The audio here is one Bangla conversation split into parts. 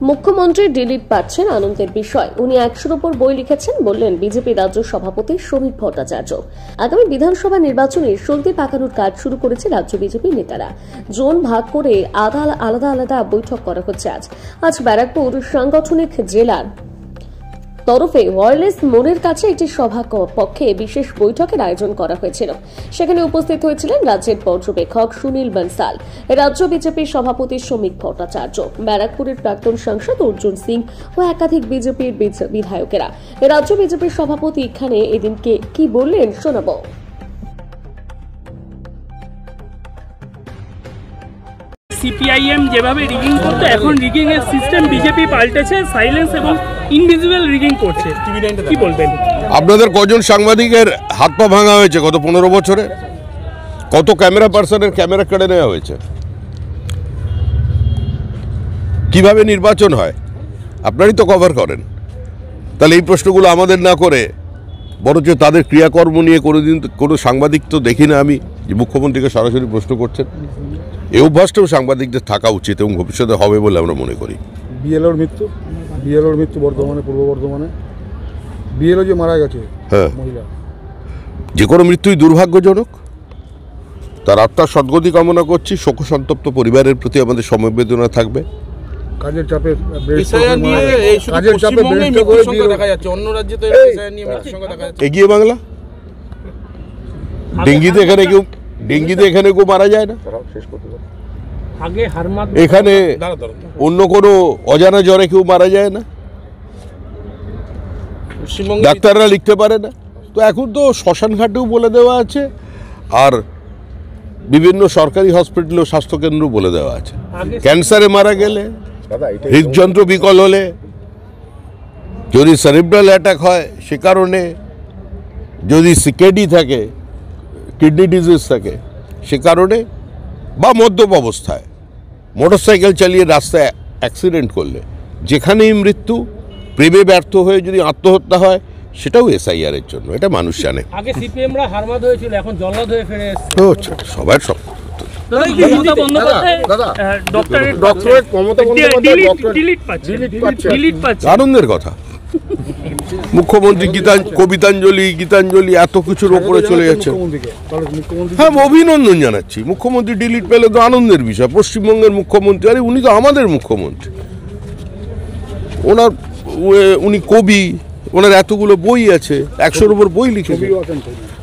মুখ্যমন্ত্রী ডিলিট পাচ্ছেন আনন্দের বিষয়। উনি 100-র উপর বই লিখেছেন বললেন বিজেপি রাজ্য সভাপতি শ্রমিক ভট্টাচার্য। আগামী বিধানসভা নির্বাচনে সলতে পাকানোর কাজ শুরু করেছে রাজ্য বিজেপি নেতারা। জোন ভাগ করে আলাদা আলাদা বৈঠক করা হচ্ছে। আজ ব্যারাকপুর সাংগঠনিক জেলার তরফে ওয়ারলেস মোড়ের কাছে একটি সভা পক্ষে বিশেষ বৈঠকের আয়োজন করা হয়েছিল। সেখানে উপস্থিত হয়েছিলেন রাজ্যের পর্যবেক্ষক সুনীল বনসাল, রাজ্য বিজেপির সভাপতি শ্রমিক ভট্টাচার্য, ব্যারাকপুরের প্রাক্তন সাংসদ অর্জুন সিং ও একাধিক বিজেপির বিধায়কেরা। রাজ্য বিজেপির সভাপতি এখানে এদিনকে কি বললেন শোনাব। সিপিআইএম যেভাবে রিগিং করতো, এখন রিগিং এর সিস্টেম বিজেপি পাল্টেছে, সাইলেন্স এবং ইনভিজিবল রিগিং করছে। কি বলবেন? আপনাদের কজন সাংবাদিকের হাত পা ভাঙা হয়েছে গত 15 বছরে? কত ক্যামেরা পার্সনের ক্যামেরা কেড়ে নেওয়া হয়েছে? কিভাবে নির্বাচন হয় আপনারই তো কভার করেন। তাহলে এই প্রশ্নগুলো আমাদের না করে বরঞ্চ তাদের ক্রিয়াকর্ম নিয়ে কোনোদিন কোনো সাংবাদিক তো দেখি না আমি যে মুখ্যমন্ত্রীকে সরাসরি প্রশ্ন করছেন। এই অভ্যাসটাও সাংবাদিকদের থাকা উচিত এবং ভবিষ্যতে হবে বলে আমরা মনে করি। বিএলওর মৃত্যু বর্ধমানে, পূর্ব বর্ধমানে বিএলও যে মারা গেছে, হ্যাঁ, মহিলা, যে কোনো মৃত্যুই দুর্ভাগ্যজনক। তার আত্মার সদ্গতি কামনা করছি। শোকসন্তপ্ত পরিবারের প্রতি আমাদের সমবেদনা থাকবে। কাজের চাপে এগিয়ে বাংলা, ডেঙ্গিতে এখানে কেউ মারা যায় না। এখানে অন্য কোনো অজানা জ্বরে কেউ মারা যায় না, ডাক্তাররা লিখতে পারে না। তো এখন তো শ্মশান ঘাটেও বলে দেওয়া আছে, আর বিভিন্ন সরকারি হসপিটালেও স্বাস্থ্যকেন্দ্র বলে দেওয়া আছে। ক্যান্সারে মারা গেলে, হৃদযন্ত্র বিকল হলে, যদি সেরিব্রাল অ্যাটাক হয় সে কারণে, যদি সিকেডি থাকে, কিডনি ডিজিজ থাকে সে কারণে, বা মদ্যপ অবস্থায় মোটরসাইকেল চালিয়ে রাস্তায় অ্যাক্সিডেন্ট করলে, যেখানেই মৃত্যু, প্রেমে ব্যর্থ হয়ে যদি আত্মহত্যা হয়, সেটাও এসআইআর এর জন্য। এটা মানুষ জানে। আগে সিপিএমরা হারমাদ হয়েছিল, এখন জল্লাদ হয়ে ফিরে এসেছে। সবার সব আনন্দের কথা। মুখ্যমন্ত্রী গীতাঞ্জলি এত কিছুর ওপরে চলে যাচ্ছে। হ্যাঁ, অভিনন্দন জানাচ্ছি। মুখ্যমন্ত্রী ডিলিট পেলে তো আনন্দের বিষয়। পশ্চিমবঙ্গের মুখ্যমন্ত্রী, আরে উনি তো আমাদের মুখ্যমন্ত্রী। উনি কবি, ওনার এতগুলো বই আছে, 100-র উপর বই লিখেছে,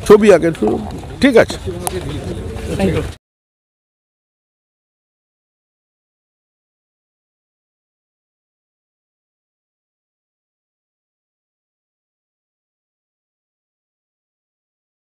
ছবি আঁকেন, ঠিক আছে।